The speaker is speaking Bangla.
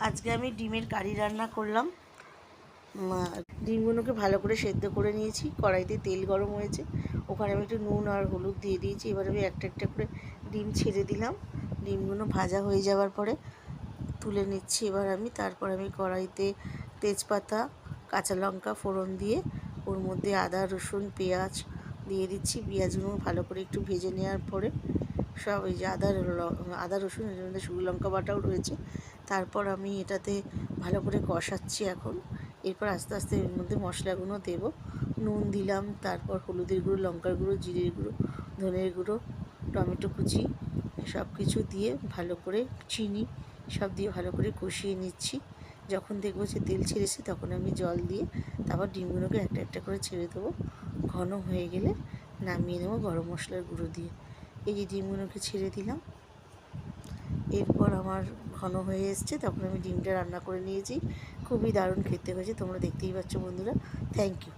আজকে আমি ডিমের কারি রান্না করলাম। ডিমগুলোকে ভালো করে সেদ্ধ করে নিয়েছি। কড়াইতে তেল গরম হয়েছে, ওখানে আমি একটু নুন আর হলুদ দিয়ে দিয়েছি। এবার আমি একটা একটা করে ডিম ছেড়ে দিলাম। ডিমগুলো ভাজা হয়ে যাওয়ার পরে তুলে নিচ্ছি। এবার তারপর আমি কড়াইতে তেজপাতা, কাঁচা লঙ্কা ফোড়ন দিয়ে ওর মধ্যে আদা রসুন পেঁয়াজ দিয়ে দিচ্ছি। পেঁয়াজগুলো ভালো করে একটু ভেজে নেওয়ার পরে সব এই যে আদা রসুন, এর মধ্যে শুকনো লঙ্কা বাটাও রয়েছে। তারপর আমি এটাতে ভালো করে কষাচ্ছি এখন। এরপর আস্তে আস্তে এর মধ্যে মশলাগুলো দেবো। নুন দিলাম, তারপর হলুদের গুঁড়ো, লঙ্কার গুঁড়ো, জিরের গুঁড়ো, ধনের গুঁড়ো, টমেটো কুচি সব কিছু দিয়ে ভালো করে, চিনি সব দিয়ে ভালো করে কষিয়ে নিচ্ছি। যখন দেখবো যে তেল ছেড়েছে তখন আমি জল দিয়ে তারপর ডিমগুলোকে একটা একটা করে ছেড়ে দেবো। ঘন হয়ে গেলে নামিয়ে নেবো গরম মশলার গুঁড়ো দিয়ে। এই যে ডিমগুলোকে ছেড়ে দিলাম, এরপর আমার ঘন হয়ে এসছে, তখন আমি ডিমটা রান্না করে নিয়েছি। খুবই দারুণ খেতে হয়েছে, তোমরা দেখতেই পাচ্ছ বন্ধুরা। Thank you.